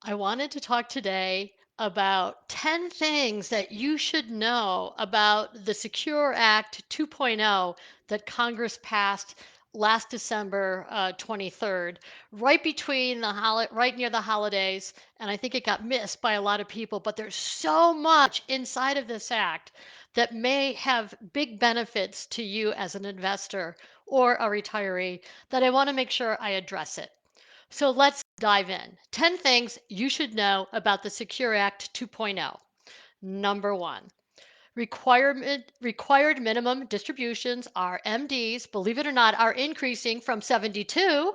I wanted to talk today about 10 things that you should know about the Secure Act 2.0 that Congress passed last December 23rd, right near the holidays. And I think it got missed by a lot of people, but there's so much inside of this act that may have big benefits to you as an investor or a retiree that I want to make sure I address it. So let's dive in. 10 things you should know about the Secure Act 2.0. Number one, required minimum distributions, RMDs, believe it or not, are increasing from 72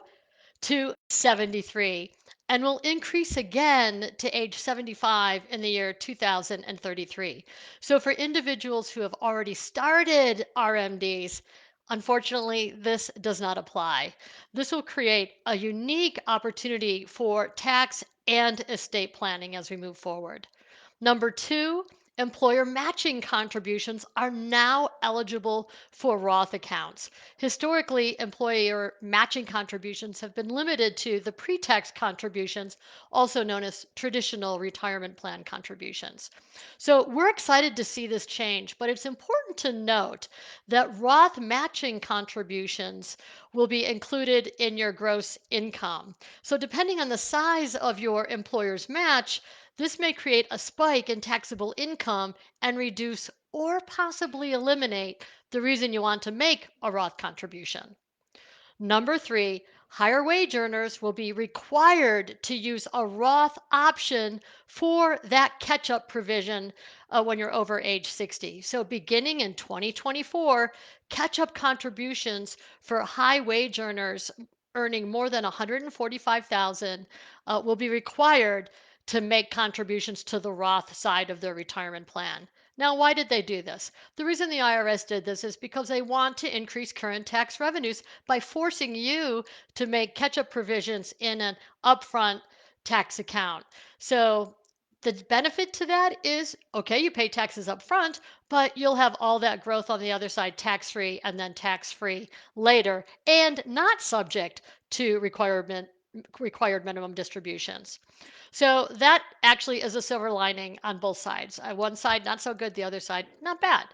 to 73 and will increase again to age 75 in the year 2033. So, for individuals who have already started RMDs, unfortunately, this does not apply. This will create a unique opportunity for tax and estate planning as we move forward. Number two, employer matching contributions are now eligible for Roth accounts. Historically, employer matching contributions have been limited to the pre tax contributions, also known as traditional retirement plan contributions. So we're excited to see this change, but it's important to note that Roth matching contributions will be included in your gross income. So, depending on the size of your employer's match, this may create a spike in taxable income and reduce or possibly eliminate the reason you want to make a Roth contribution. Number three, higher wage earners will be required to use a Roth option for that catch up provision when you're over age 60. So, beginning in 2024, catch up contributions for high wage earners earning more than 145,000 will be required to make contributions to the Roth side of their retirement plan. Now, why did they do this? The reason the IRS did this is because they want to increase current tax revenues by forcing you to make catch up provisions in an upfront tax account. So, the benefit to that is okay, you pay taxes up front, but you'll have all that growth on the other side tax free and then tax free later and not subject to required minimum distributions. So that actually is a silver lining on both sides. One side, not so good, the other side, not bad.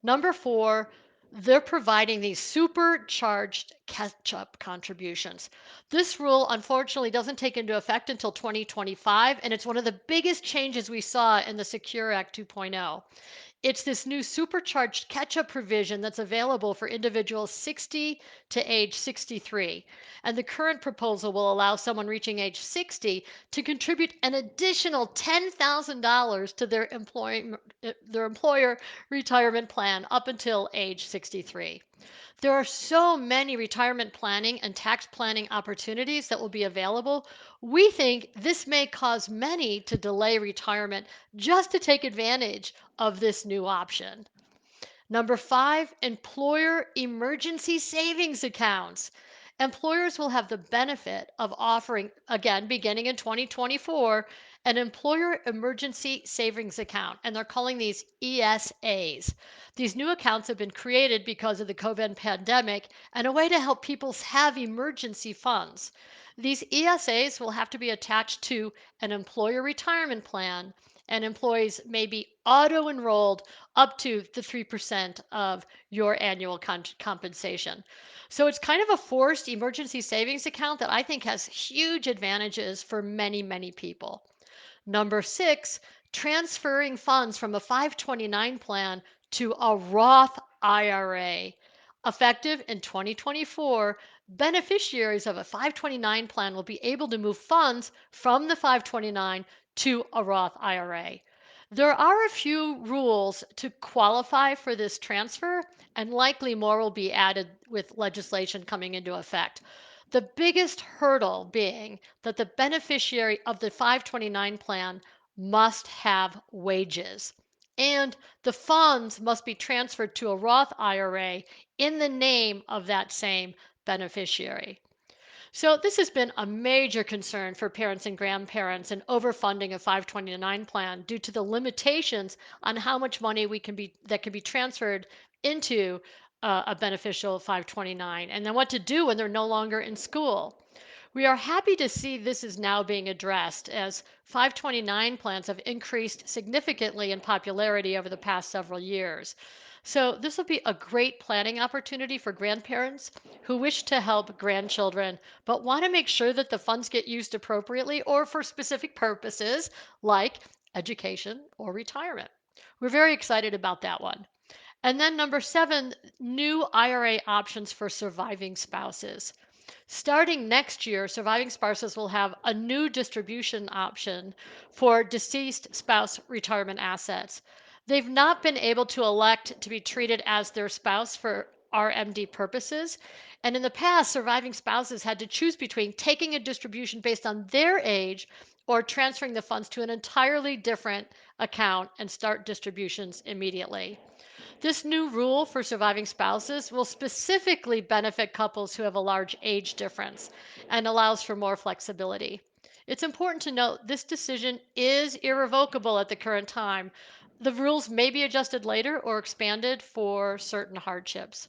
Number four, they're providing these supercharged catch up contributions. This rule, unfortunately, doesn't take into effect until 2025, and it's one of the biggest changes we saw in the Secure Act 2.0. It's this new supercharged catch up provision that's available for individuals 60 to age 63. And the current proposal will allow someone reaching age 60 to contribute an additional $10,000 to their employer retirement plan up until age 63. There are so many retirement planning and tax planning opportunities that will be available. We think this may cause many to delay retirement just to take advantage of this new option. Number five, employer emergency savings accounts. Employers will have the benefit of offering, again, beginning in 2024, an employer emergency savings account, and they're calling these ESAs. These new accounts have been created because of the COVID pandemic and a way to help people have emergency funds. These ESAs will have to be attached to an employer retirement plan, and employees may be auto enrolled up to the 3% of your annual compensation. So it's kind of a forced emergency savings account that I think has huge advantages for many, many people. Number six, transferring funds from a 529 plan to a Roth IRA. Effective in 2024, beneficiaries of a 529 plan will be able to move funds from the 529 to a Roth IRA. There are a few rules to qualify for this transfer, and likely more will be added with legislation coming into effect. The biggest hurdle being that the beneficiary of the 529 plan must have wages. And the funds must be transferred to a Roth IRA in the name of that same beneficiary. So, this has been a major concern for parents and grandparents and overfunding a 529 plan due to the limitations on how much money that can be transferred into a beneficial 529 and then what to do when they're no longer in school. We are happy to see this is now being addressed as 529 plans have increased significantly in popularity over the past several years. So, this will be a great planning opportunity for grandparents who wish to help grandchildren but want to make sure that the funds get used appropriately or for specific purposes like education or retirement. We're very excited about that one. And then number 7, new IRA options for surviving spouses. Starting next year, surviving spouses will have a new distribution option for deceased spouse retirement assets. They've not been able to elect to be treated as their spouse for RMD purposes. And in the past, surviving spouses had to choose between taking a distribution based on their age or transferring the funds to an entirely different account and start distributions immediately. This new rule for surviving spouses will specifically benefit couples who have a large age difference and allows for more flexibility. It's important to note this decision is irrevocable at the current time. The rules may be adjusted later or expanded for certain hardships.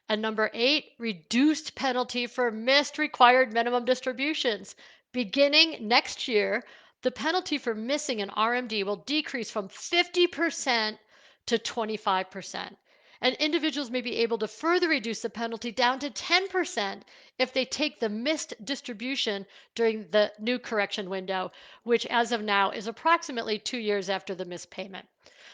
And number 8, reduced penalty for missed required minimum distributions. Beginning next year, the penalty for missing an RMD will decrease from 50% to 25%. And individuals may be able to further reduce the penalty down to 10% if they take the missed distribution during the new correction window, which as of now is approximately 2 years after the missed payment.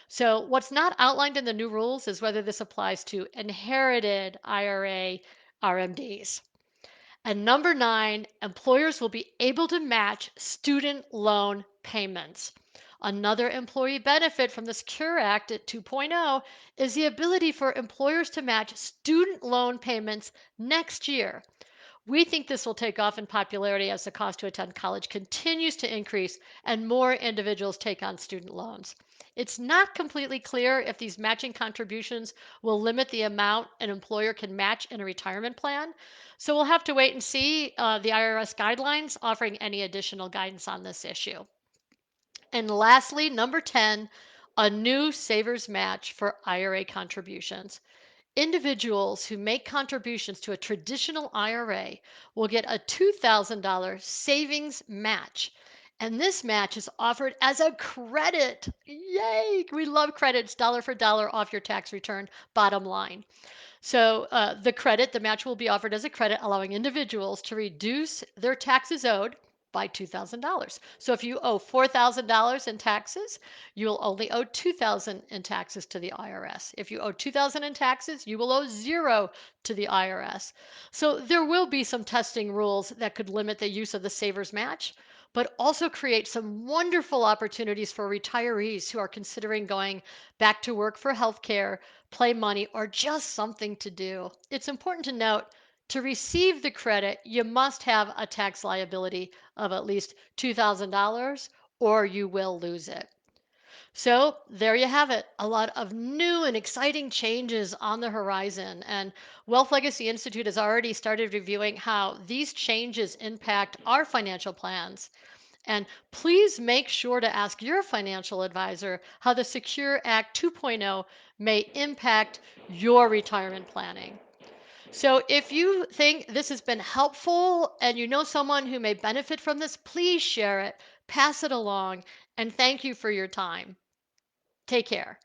So, what's not outlined in the new rules is whether this applies to inherited IRA RMDs. And number 9, employers will be able to match student loan payments. Another employee benefit from the Secure Act at 2.0 is the ability for employers to match student loan payments next year. We think this will take off in popularity as the cost to attend college continues to increase and more individuals take on student loans. It's not completely clear if these matching contributions will limit the amount an employer can match in a retirement plan. So we'll have to wait and see the IRS guidelines offering any additional guidance on this issue. And lastly, number 10, a new savers match for IRA contributions. Individuals who make contributions to a traditional IRA will get a $2,000 savings match. And this match is offered as a credit. Yay! We love credits, dollar for dollar off your tax return, bottom line. So the match will be offered as a credit, allowing individuals to reduce their taxes owed by $2,000. So if you owe $4,000 in taxes, you'll only owe $2,000 in taxes to the IRS. If you owe $2,000 in taxes, you will owe zero to the IRS. So there will be some testing rules that could limit the use of the savers match, but also create some wonderful opportunities for retirees who are considering going back to work for healthcare, play money, or just something to do. It's important to note to receive the credit, you must have a tax liability of at least $2,000 or you will lose it. So there you have it. A lot of new and exciting changes on the horizon. And Wealth Legacy Institute has already started reviewing how these changes impact our financial plans. And please make sure to ask your financial advisor how the Secure Act 2.0 may impact your retirement planning. So, if you think this has been helpful and you know someone who may benefit from this, please share it, pass it along, and thank you for your time. Take care.